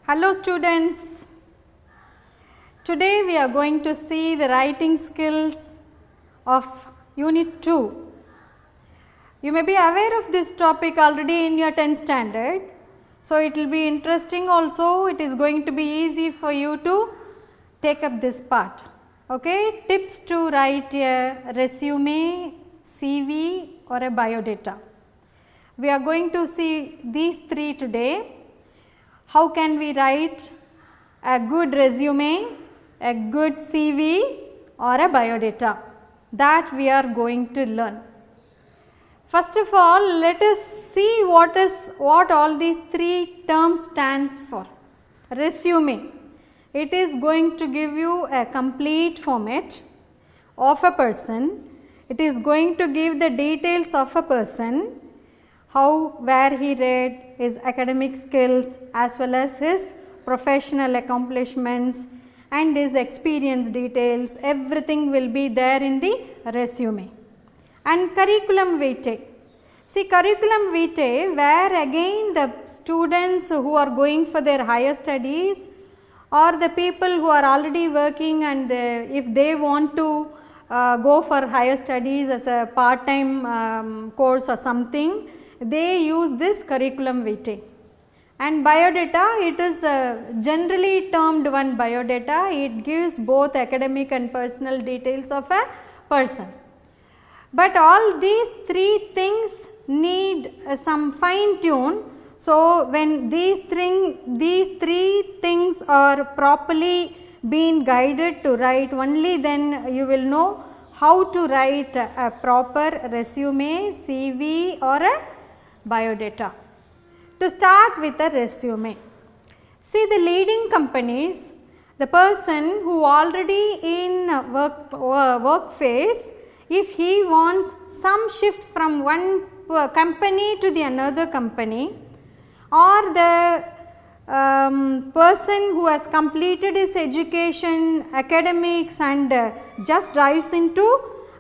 Hello students, today we are going to see the writing skills of Unit 2. You may be aware of this topic already in your 10th standard. So, it will be interesting also, it is going to be easy for you to take up this part. Okay? Tips to write a resume, CV or a biodata. We are going to see these three today. How can we write a good resume, a good CV or a biodata? That we are going to learn. First of all, let us see what all these three terms stand for. Resume. It is going to give you a complete format of a person. It is going to give the details of a person, where he read, his academic skills as well as his professional accomplishments and his experience details, everything will be there in the resume. And curriculum vitae. See, curriculum vitae, where again the students who are going for their higher studies or the people who are already working and if they want to go for higher studies as a part-time course or something, they use this curriculum vitae. And biodata, it is generally termed one biodata. It gives both academic and personal details of a person. But all these three things need some fine tune. So, when these three things are properly being guided to write, only then you will know how to write a proper resume, CV or a biodata. To start with a resume. See, the leading companies, the person who already in work phase, if he wants some shift from one company to the another company, or the person who has completed his education, academics and just dives into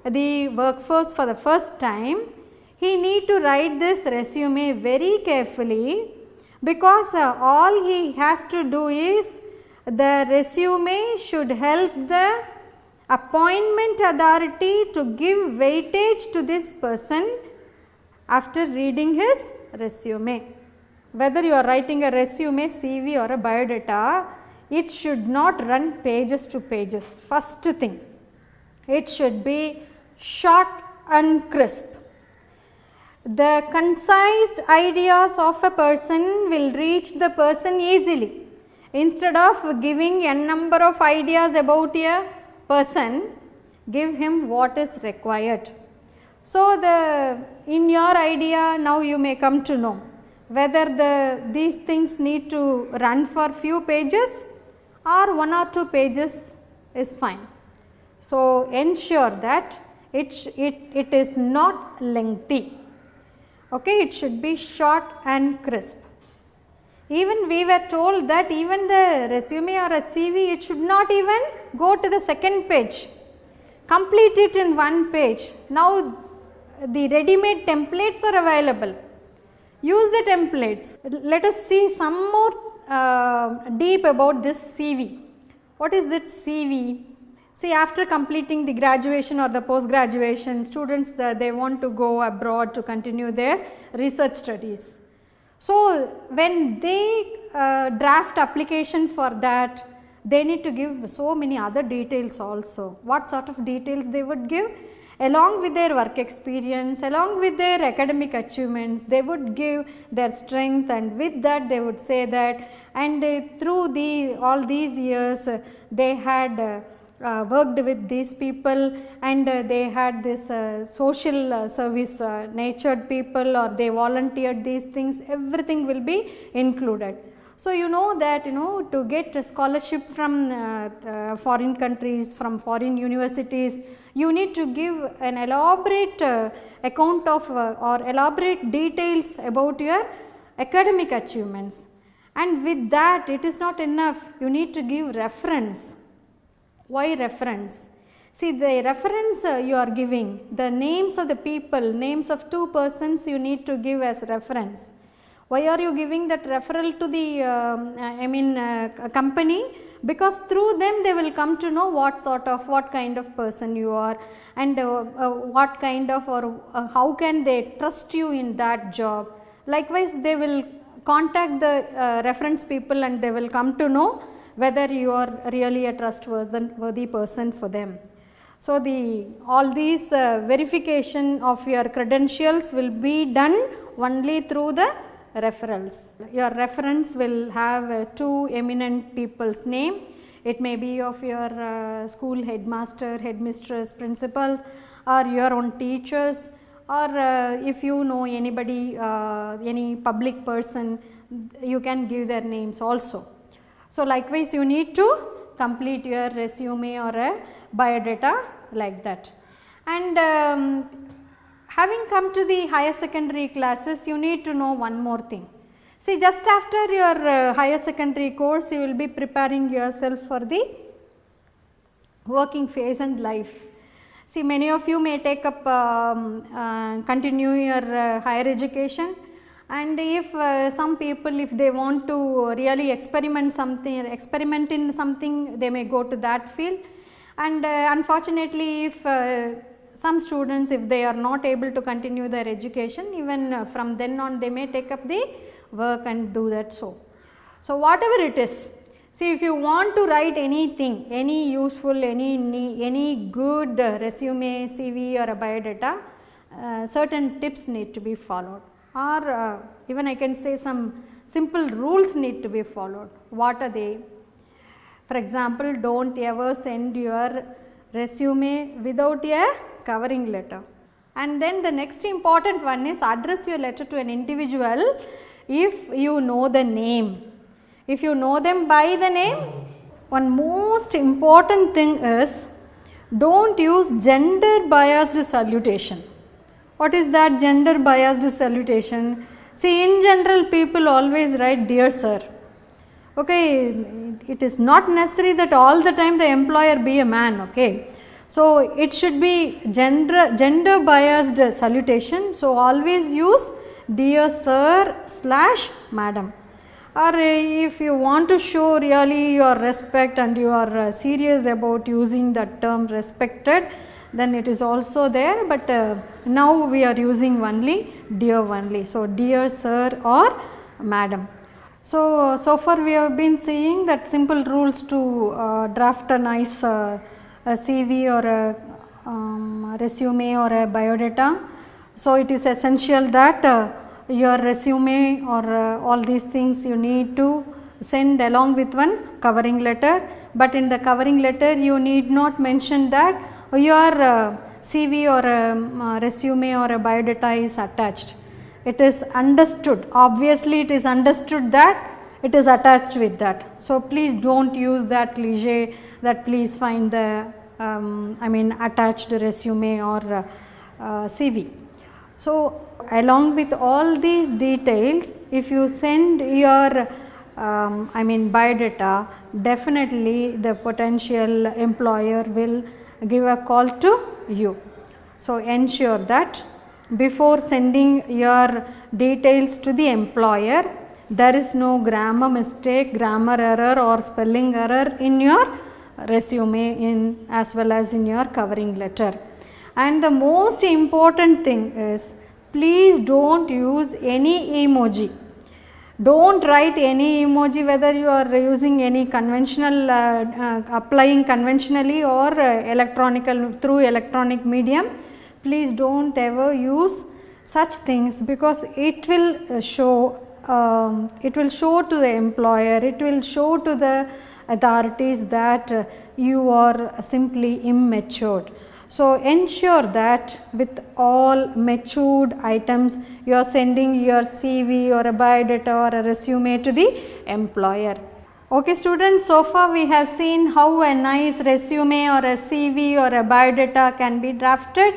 the workforce for the first time, he need to write this resume very carefully, because all he has to do is the resume should help the appointment authority to give weightage to this person after reading his resume. Whether you are writing a resume, CV or a biodata, it should not run pages to pages. First thing, it should be short and crisp. The concise ideas of a person will reach the person easily. Instead of giving a number of ideas about a person, give him what is required. So, in your idea now you may come to know whether these things need to run for few pages or 1 or 2 pages is fine. So, ensure that it is not lengthy. Okay, it should be short and crisp. Even we were told that even the resume or a CV, it should not even go to the second page. Complete it in one page. Now, the ready-made templates are available. Use the templates. Let us see some more deep about this CV. What is this CV? See, after completing the graduation or the post graduation, students they want to go abroad to continue their research studies. So, when they draft application for that, they need to give so many other details also. What sort of details they would give? Along with their work experience, along with their academic achievements, they would give their strength, and with that they would say that, and through all these years they had worked with these people, and they had this social service natured people, or they volunteered these things, everything will be included. So, you know that to get a scholarship from foreign countries, from foreign universities, you need to give an elaborate account of or elaborate details about your academic achievements, and with that it is not enough, you need to give reference. Why reference? See, the reference you are giving, the names of the people, names of 2 persons you need to give as reference. Why are you giving that referral to the company? Because through them they will come to know what kind of person you are, and what kind of, or how can they trust you in that job. Likewise, they will contact the reference people, and they will come to know whether you are really a trustworthy person for them. So, all these verification of your credentials will be done only through the referrals. Your reference will have two eminent people's name. It may be of your school headmaster, headmistress, principal, or your own teachers, or if you know anybody, any public person, you can give their names also. So, likewise you need to complete your resume or a biodata like that. And having come to the higher secondary classes, you need to know one more thing. See, just after your higher secondary course, you will be preparing yourself for the working phase and life. See, many of you may take up, continue your higher education, and if some people, if they want to really experiment in something, they may go to that field. And unfortunately, if some students, if they are not able to continue their education, even from then on they may take up the work and do that. So whatever it is, see, if you want to write anything, any useful, any good resume, CV or a biodata, certain tips need to be followed, or even I can say some simple rules need to be followed. What are they? For example, don't ever send your resume without a covering letter. And then the next important one is address your letter to an individual if you know the name. If you know them by the name, one most important thing is don't use gender biased salutation. What is that gender biased salutation? See, in general people always write dear sir. Okay, it is not necessary that all the time the employer be a man. Okay, so it should be gender biased salutation. So always use dear sir / madam. Or if you want to show really your respect and you are serious about using that term respected, then it is also there, but now we are using only dear only. So dear sir or madam. So far we have been seeing that simple rules to draft a nice a CV or a resume or a biodata. So it is essential that your resume or all these things you need to send along with one covering letter, but in the covering letter you need not mention that your CV or a resume or a biodata is attached. It is understood, obviously it is understood that it is attached with that. So please do not use that cliche that please find the attached resume or CV. So along with all these details, if you send your biodata, definitely the potential employer will give a call to you. So ensure that before sending your details to the employer, there is no grammar mistake, grammar error or spelling error in your resume as well as in your covering letter. And the most important thing is, please do not use any emoji. Do not write any emoji, whether you are using any conventional applying conventionally or through electronic medium. Please do not ever use such things, because it will show to the employer, it will show to the authorities that you are simply immature. So ensure that with all matured items you are sending your CV or a biodata or a resume to the employer. Okay students, so far we have seen how a nice resume or a CV or a biodata can be drafted.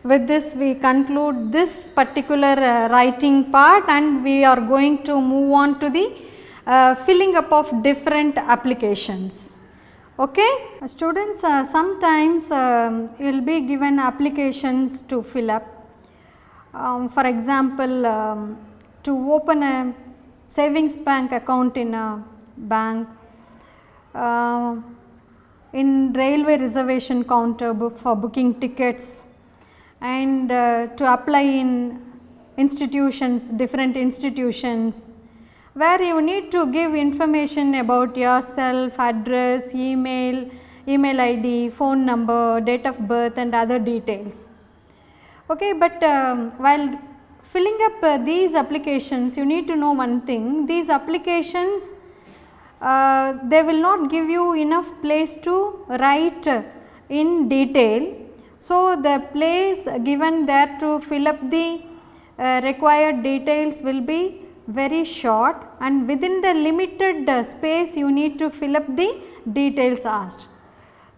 With this we conclude this particular writing part, and we are going to move on to the filling up of different applications. Okay, students, sometimes you will be given applications to fill up. For example, to open a savings bank account in a bank, in railway reservation counter for booking tickets, and to apply in institutions, different institutions, where you need to give information about yourself, address, email ID, phone number, date of birth and other details. Okay, but while filling up these applications, you need to know one thing: these applications, they will not give you enough place to write in detail. So, the place given there to fill up the required details will be very short, and within the limited space you need to fill up the details asked.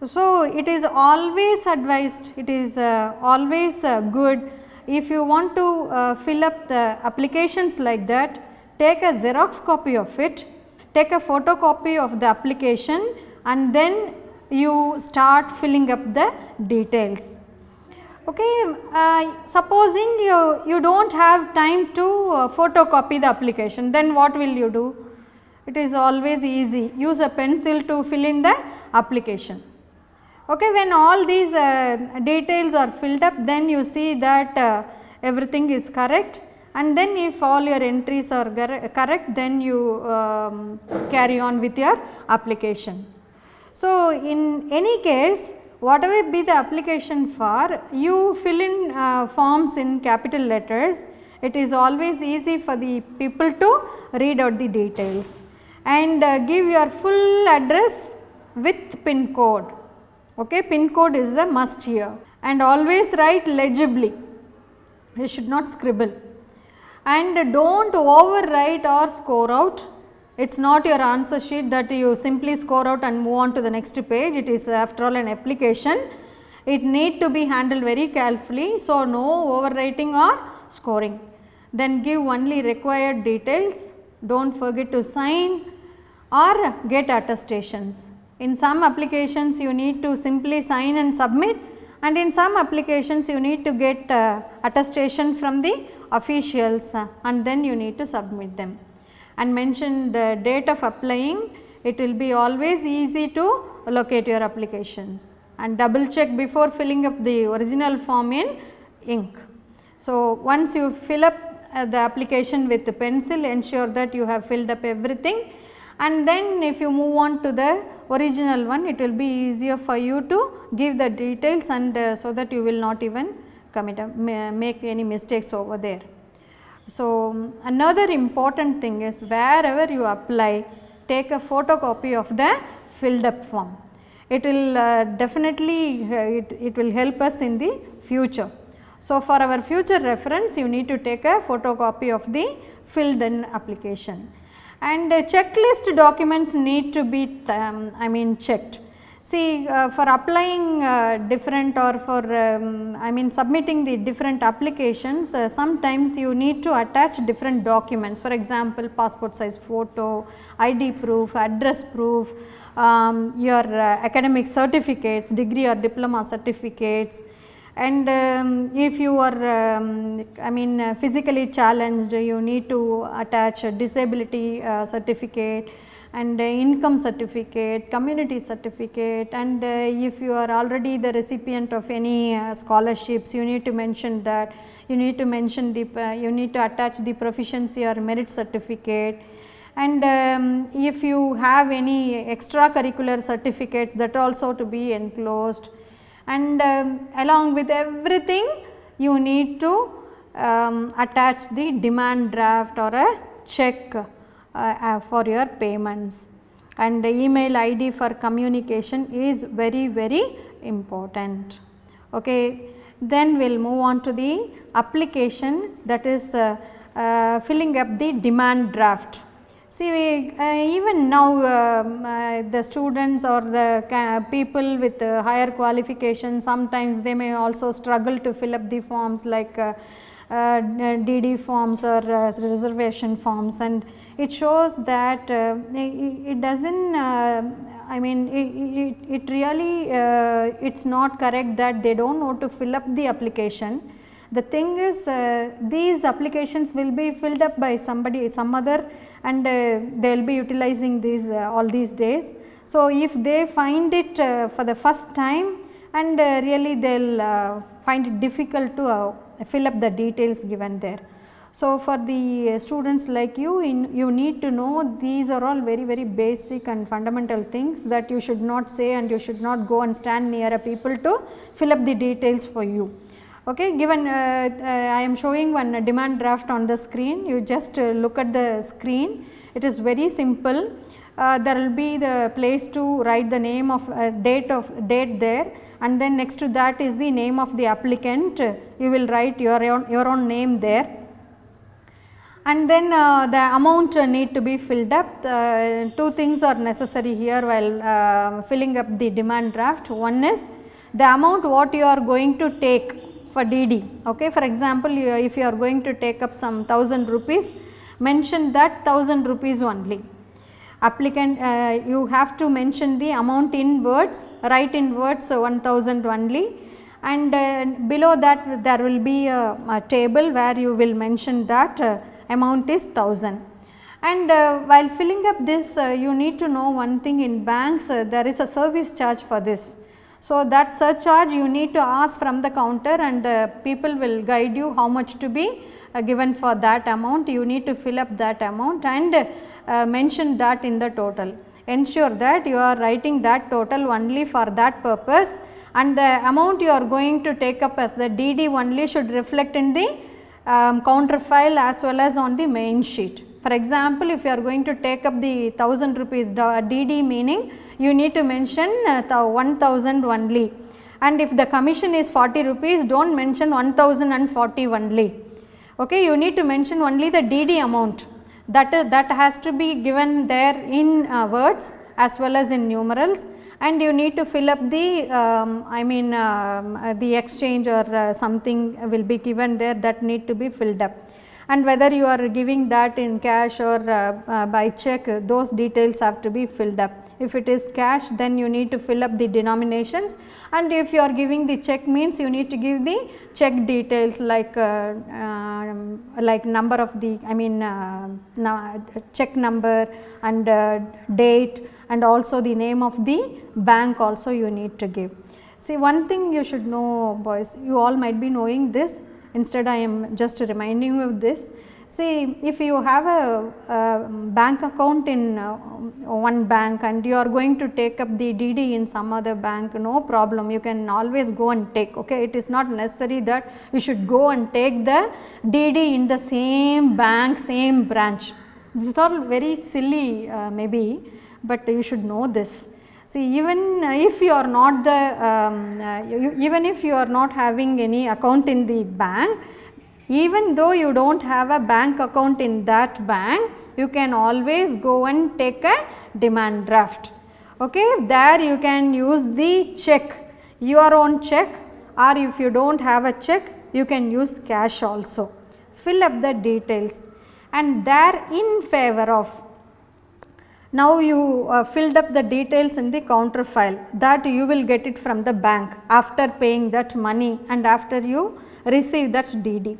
So, it is always advised, it is always good, if you want to fill up the applications like that, take a Xerox copy of it, take a photocopy of the application, and then you start filling up the details. Okay, supposing you do not have time to photocopy the application, then what will you do? It is always easy, use a pencil to fill in the application. Okay, when all these details are filled up, then you see that everything is correct, and then if all your entries are correct, then you carry on with your application. So, in any case, whatever be the application for, you fill in forms in capital letters. It is always easy for the people to read out the details, and give your full address with PIN code. Okay, PIN code is the must here, and always write legibly, you should not scribble, and do not overwrite or score out. It is not your answer sheet that you simply score out and move on to the next page. It is after all an application, it need to be handled very carefully. So, no overwriting or scoring. Then give only required details, do not forget to sign or get attestations. In some applications you need to simply sign and submit, and in some applications you need to get attestation from the officials, and then you need to submit them. And mention the date of applying, it will be always easy to locate your applications, and double check before filling up the original form in ink. So, once you fill up the application with the pencil, ensure that you have filled up everything, and then if you move on to the original one, it will be easier for you to give the details, and so that you will not even make any mistakes over there. So, another important thing is, wherever you apply, take a photocopy of the filled up form. It will definitely it will help us in the future. So, for our future reference, you need to take a photocopy of the filled in application, and checklist documents need to be checked. See, for applying different, or for submitting the different applications, sometimes you need to attach different documents. For example, passport size photo, ID proof, address proof, your academic certificates, degree or diploma certificates, and if you are physically challenged, you need to attach a disability certificate, and income certificate, community certificate, and if you are already the recipient of any scholarships, you need to mention that, you need to mention the you need to attach the proficiency or merit certificate, and if you have any extracurricular certificates, that also to be enclosed, and along with everything you need to attach the demand draft or a check for your payments, and the email ID for communication is very, very important. Okay. Then we will move on to the application, that is filling up the demand draft. See, even now the students or the people with higher qualifications, sometimes they may also struggle to fill up the forms like DD forms or reservation forms, and it shows that it does not it really it is not correct that they do not know to fill up the application. The thing is these applications will be filled up by somebody, some other, and they will be utilizing these all these days. So, if they find it for the first time, and really they will find it difficult to fill up the details given there. So, for the students like you, you need to know these are all very basic and fundamental things that you should not say, and you should not go and stand near a people to fill up the details for you. Okay, given I am showing one demand draft on the screen, you just look at the screen. It is very simple. There will be the place to write the name of date there, and then next to that is the name of the applicant. You will write your own name there, and then the amount need to be filled up. Two things are necessary here while filling up the demand draft. One is the amount what you are going to take for DD. Okay, for example, if you are going to take up some 1000 rupees, mention that 1000 rupees only. Applicant, you have to mention the amount in words, write in words 1000 only, and below that there will be a table where you will mention that amount is 1000. And while filling up this, you need to know one thing: in banks there is a service charge for this. So, that surcharge you need to ask from the counter, and the people will guide you how much to be given for that amount. You need to fill up that amount and mention that in the total. Ensure that you are writing that total only for that purpose, and the amount you are going to take up as the DD only should reflect in the counter file as well as on the main sheet. For example, if you are going to take up the 1000 rupees DD, meaning you need to mention 1000 only, and if the commission is 40 rupees, do not mention 1040 only. Okay, you need to mention only the DD amount, that has to be given there in words as well as in numerals, and you need to fill up the the exchange or something will be given there, that need to be filled up, and whether you are giving that in cash or by check, those details have to be filled up. If it is cash, then you need to fill up the denominations, and if you are giving the check, means you need to give the check details like number of the check number and date, and also the name of the bank also you need to give. See, one thing you should know, boys, you all might be knowing this, instead I am just reminding you of this. See, if you have a bank account in one bank and you are going to take up the DD in some other bank, no problem, you can always go and take. Okay, it is not necessary that you should go and take the DD in the same bank, same branch. This is all very silly maybe, but you should know this. See, even if you are not even if you are not having any account in the bank, even though you do not have a bank account in that bank, you can always go and take a demand draft. Okay, there you can use the check, your own check, or if you do not have a check, you can use cash also. Fill up the details, and there in favor of, now you filled up the details in the counter file, that you will get it from the bank after paying that money and after you receive that DD.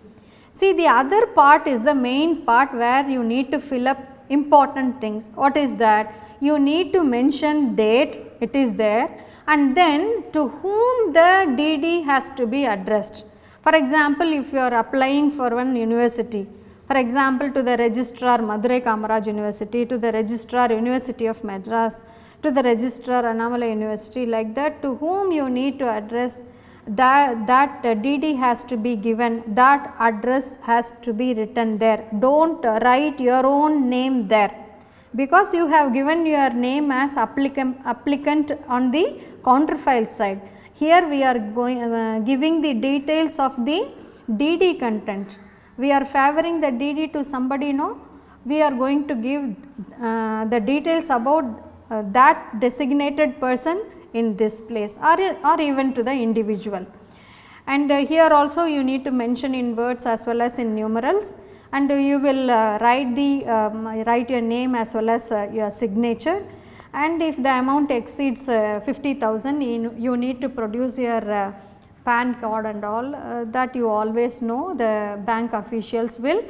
See, the other part is the main part where you need to fill up important things. What is that? You need to mention date, it is there, and then to whom the DD has to be addressed. For example, if you are applying for one university, for example, to the registrar Madurai Kamaraj University, to the registrar University of Madras, to the registrar Annamalai University, like that, to whom you need to address, that DD has to be given, that address has to be written there. Do not write your own name there, because you have given your name as applicant on the counterfile side. Here we are giving the details of the DD content. We are favoring the DD to somebody, no? We are going to give the details about that designated person in this place, or even to the individual. And here also you need to mention in words as well as in numerals, and you will write your name as well as your signature. And if the amount exceeds 50,000, you need to produce your PAN card and all, that you always know the bank officials will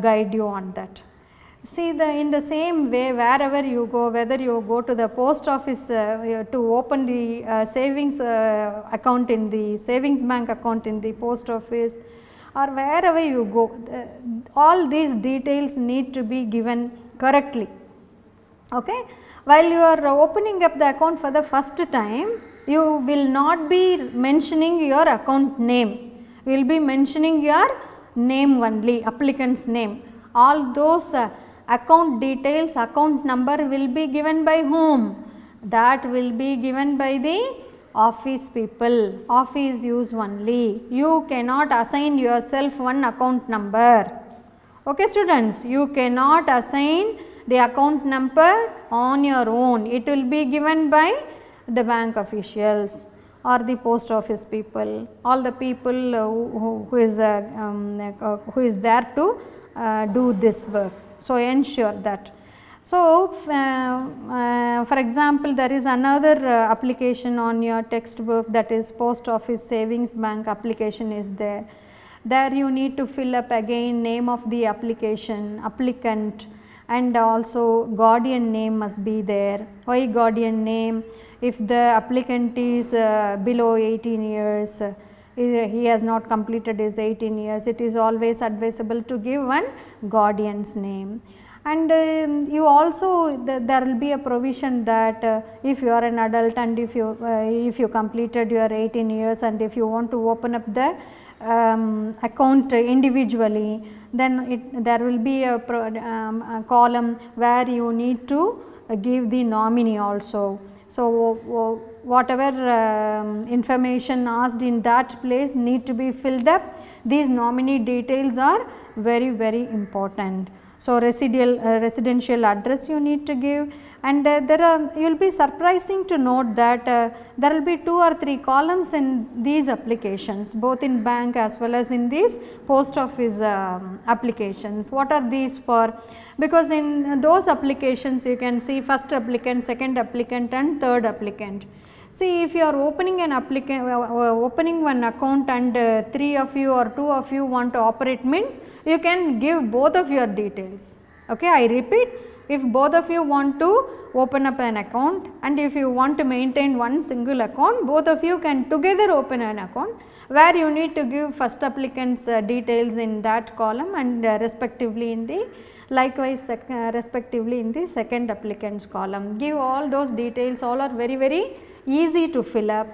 guide you on that. See, in the same way, wherever you go, whether you go to the post office to open the savings account in the savings bank account in the post office, or wherever you go, all these details need to be given correctly. Okay? While you are opening up the account for the first time, you will not be mentioning your account name, you will be mentioning your name only, applicant's name. All those account details, account number will be given by whom? That will be given by the office people, office use only. You cannot assign yourself one account number. Okay students, you cannot assign the account number on your own, it will be given by the bank officials or the post office people, all the people who is there to do this work. So, ensure that. So, for example, there is another application on your textbook, that is post office savings bank application is there. There you need to fill up again name of the application, applicant, and also guardian name must be there. Why guardian name? If the applicant is below 18 years, he has not completed his 18 years, it is always advisable to give one guardian's name. And you also, there will be a provision that if you are an adult and if you completed your 18 years and if you want to open up the account individually, then there will be a column where you need to give the nominee also. So, whatever information asked in that place need to be filled up. These nominee details are very, very important. So, residential address you need to give, and you will be surprising to note that there will be 2 or 3 columns in these applications, both in bank as well as in these post office applications. What are these for? Because in those applications you can see first applicant, second applicant and third applicant. See, if you are opening an opening one account and 3 of you or 2 of you want to operate, means you can give both of your details. Okay, I repeat, if both of you want to open up an account and if you want to maintain one single account, both of you can together open an account, where you need to give first applicant's details in that column and respectively in the respectively in the second applicant's column. Give all those details, all are very, very easy to fill up.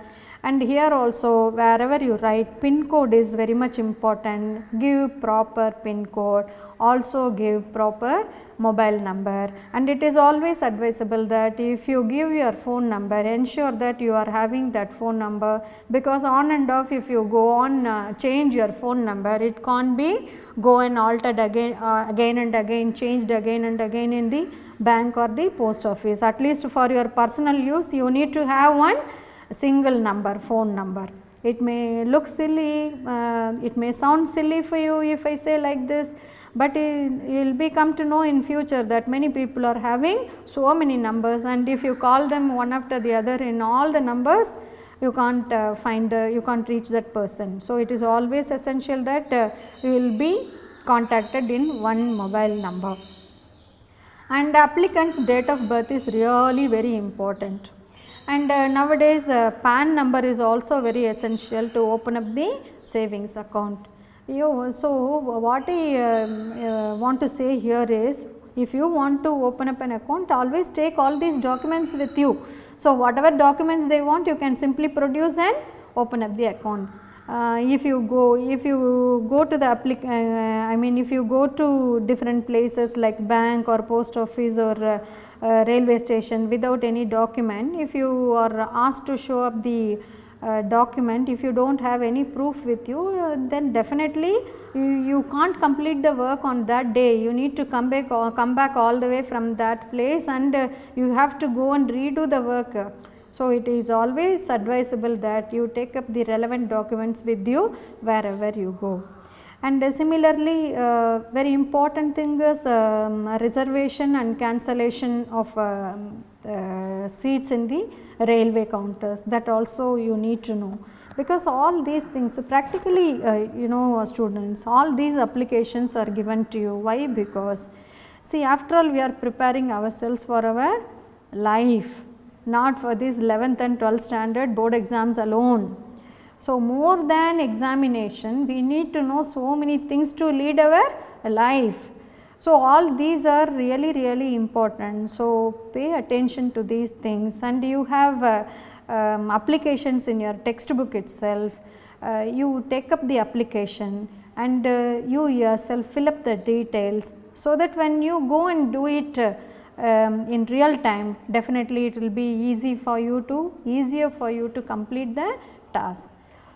And here also, wherever you write, PIN code is very much important. Give proper PIN code, also give proper mobile number, and it is always advisable that if you give your phone number, ensure that you are having that phone number, because on and off if you go on change your phone number, it can't be go and altered again and again, changed again and again in the bank or the post office. At least for your personal use, you need to have one single number, phone number. It may look silly, it may sound silly for you if I say like this, but you will be come to know in future that many people are having so many numbers, and if you call them one after the other in all the numbers, you can't you can't reach that person. So, it is always essential that you will be contacted in one mobile number. And applicant's date of birth is really very important. And nowadays PAN number is also very essential to open up the savings account. So, what I want to say here is, if you want to open up an account, always take all these documents with you. So, whatever documents they want, you can simply produce and open up the account. If you go to the if you go to different places like bank or post office or railway station without any document, if you are asked to show up the document, if you do not have any proof with you, then definitely you can't complete the work on that day. You need to come back all the way from that place, and you have to go and redo the work. So, it is always advisable that you take up the relevant documents with you wherever you go. And similarly, very important thing is reservation and cancellation of seats in the railway counters, that also you need to know, because all these things practically students, all these applications are given to you. Why? Because see, after all, we are preparing ourselves for our life, not for this 11th and 12th standard board exams alone. So, more than examination, we need to know so many things to lead our life. So, all these are really important. So, pay attention to these things, and you have applications in your textbook itself. You take up the application and you yourself fill up the details, so that when you go and do it in real time, definitely it will be easier for you to complete the task.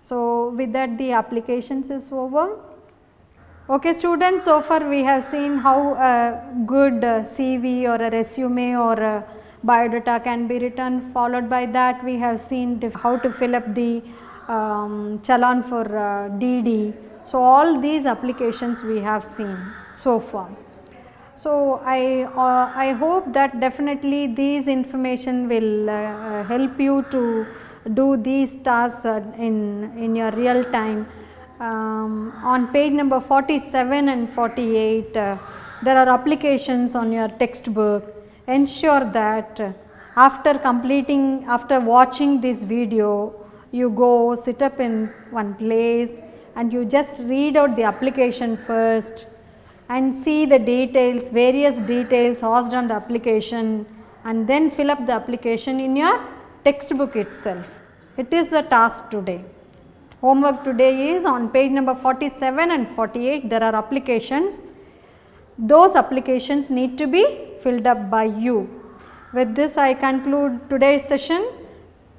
So, with that the applications is over. Okay students, so far we have seen how a good CV or a resume or a biodata can be written. Followed by that, we have seen how to fill up the challan for DD. So, all these applications we have seen so far. So, I hope that definitely these information will help you to do these tasks in your real time. On page number 47 and 48, there are applications on your textbook. Ensure that after watching this video, you go sit up in one place and you just read out the application first and see the details, various details asked on the application, and then fill up the application in your textbook itself. It is the task today. Homework today is on page number 47 and 48. There are applications. Those applications need to be filled up by you. With this, I conclude today's session.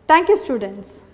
Thank you, students.